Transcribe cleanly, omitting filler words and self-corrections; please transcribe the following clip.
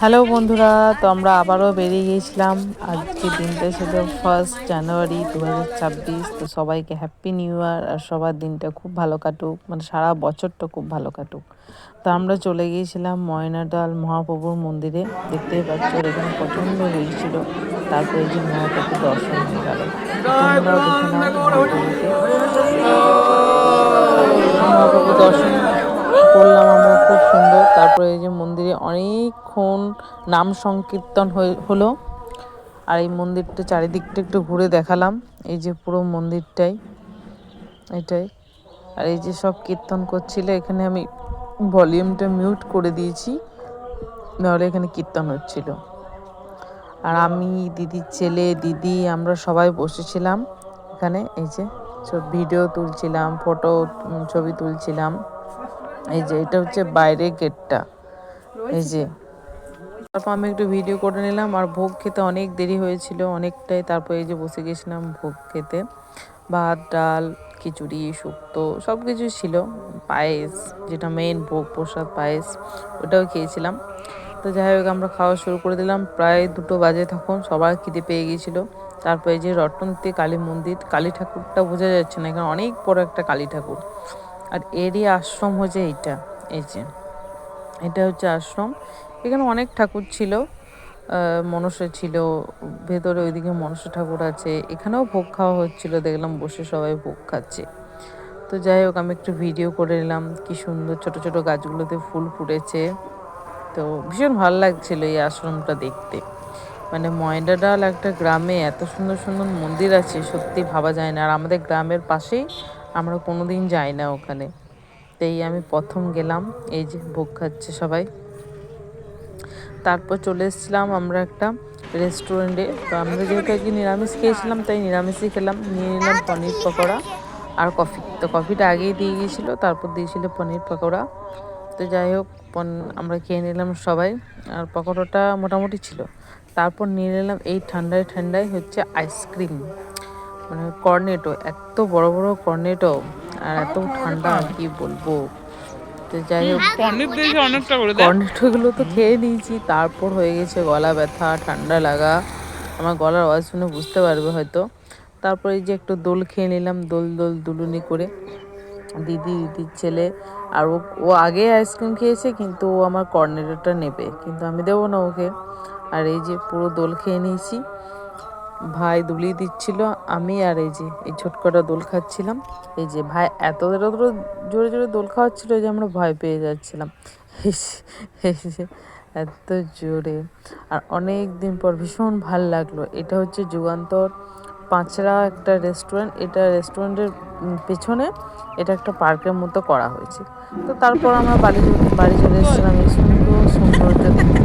Hello বন্ধুরা, তো আমরা আবারও বেরিয়ে গিয়েছিলাম। আজকে দিনটা ছিল 1 জানুয়ারি 2026। তো সবাইকে হ্যাপি নিউ ইয়ার, আর সবার দিনটা খুব ভালো কাটুক, মানে সারা বছরটা খুব ভালো কাটুক। তো আমরা চলে গিয়েছিলাম ময়নাডাল মহাপ্রভুর মন্দিরে। দেখতেই পাচ্ছ এখানে প্রচণ্ড ভিড় ছিল। তারপরে যে মহাপ্রভুর দর্শন হয়ে গেল। তো তোমরাও দেখে নাও মহাপ্রভুকে। মহাপ্রভু দর্শন করলাম আমরা খুব সুন্দর। তারপরে এই যে মন্দিরে অনেকক্ষণ নাম সংকীর্তন হলো। আর এই মন্দিরটা চারিদিকটা একটু ঘুরে দেখালাম। এই যে পুরো মন্দিরটাই এটাই। আর এই যে সব কীর্তন করছিল, এখানে আমি ভলিউমটা মিউট করে দিয়েছি, নাহলে এখানে কীর্তন হচ্ছিল। আর আমি, দিদির ছেলে, দিদি, আমরা সবাই বসেছিলাম এখানে। এই যে সব ভিডিও তুলছিলাম, ছবি তুলছিলাম। এই যে এটা হচ্ছে বাইরের গেটটা। এই যে তারপর আমি একটু ভিডিও করে নিলাম। আর ভোগ খেতে অনেক দেরি হয়েছিল, অনেকটাই। তারপর এই যে বসে গেছিলাম ভোগ খেতে। ভাত, ডাল, খিচুড়ি, শুক্তো সব কিছুই ছিল। পায়েস, যেটা মেইন ভোগ প্রসাদ পায়েস, ওটাও খেয়েছিলাম। তো যাই হোক, আমরা খাওয়া শুরু করে দিলাম। প্রায় 2টো বাজে তখন সবার খিদে পেয়ে গিয়েছিলো। তারপরে এই যে রটন্তী কালী মন্দির, কালী ঠাকুরটা বোঝা যাচ্ছে না, এখানে অনেক বড় একটা কালী ঠাকুর। আর এরই আশ্রম হচ্ছে এইটা। এই যে এটা হচ্ছে আশ্রম। এখানে অনেক ঠাকুর ছিল, মনসা ছিল ভেতরে, ওইদিকে মনসা ঠাকুর আছে। এখানেও ভোগ খাওয়া হচ্ছিল, দেখলাম বসে সবাই ভোগ খাচ্ছে। তো যাই হোক, আমি একটু ভিডিও করে নিলাম। কি সুন্দর ছোট ছোট গাছগুলোতে ফুল ফুটেছে। তো ভীষণ ভালো লাগছিল এই আশ্রমটা দেখতে। মানে ময়নাডাল একটা গ্রামে এত সুন্দর সুন্দর মন্দির আছে, সত্যি ভাবা যায় না। আর আমাদের গ্রামের পাশেই, আমরা কোনোদিন যাই না ওখানে। তাই আমি প্রথম গেলাম। এই যে ভোগ খাচ্ছে সবাই। তারপর চলে এসেছিলাম আমরা একটা রেস্টুরেন্টে। তো আমরা যেহেতু আজকে নিরামিষ খেয়েছিলাম, তাই নিরামিষই খেলাম। নিয়ে নিলাম পনির পকোড়া আর কফি। তো কফিটা আগেই দিয়ে গিয়েছিলো, তারপর দিয়েছিল পনির পকোড়া। তো যাই হোক, আমরা খেয়ে নিলাম সবাই। আর পকোড়াটা মোটামুটি ছিল। তারপর নিয়ে নিলাম এই ঠান্ডায় ঠান্ডায় হচ্ছে আইসক্রিম, মানে কর্নেটো, এত বড় বড় কর্নেটো, আর এত ঠান্ডা কি বলবো। তো যাই হোক, কর্নেটোগুলো তো খেয়ে নিয়েছি। তারপর হয়ে গেছে গলা ব্যথা, ঠান্ডা লাগা। আমার গলার আওয়াজ শুনে বুঝতে পারবে হয়তো। তারপর এই যে একটু দোল খেয়ে নিলাম, দোল দোল দুলুনি করে। দিদির ছেলে, আর ও আগে আইসক্রিম খেয়েছে, কিন্তু ও আমার কর্নেটোটা নেবে, কিন্তু আমি দেবো না ওকে। আর এই যে পুরো দোল খেয়ে নিয়েছি। ভাই দুলিয়ে দিচ্ছিল, আমি আর এই যে এই ছোটকটা দোল খাচ্ছিলাম। এই যে ভাই এত জোরে জোরে দোল খাওয়াচ্ছিল যে আমরা ভয় পেয়ে যাচ্ছিলাম এত জোরে। আর অনেক দিন পর ভীষণ ভাল লাগলো। এটা হচ্ছে যুগান্তর পাঁচরা একটা রেস্টুরেন্ট। এটা রেস্টুরেন্টের পেছনে এটা একটা পার্কের মতো করা হয়েছে। তো তারপর আমরা বাড়ি চলে এসেছিলাম এই সুন্দর সৌন্দর্য দেখতে।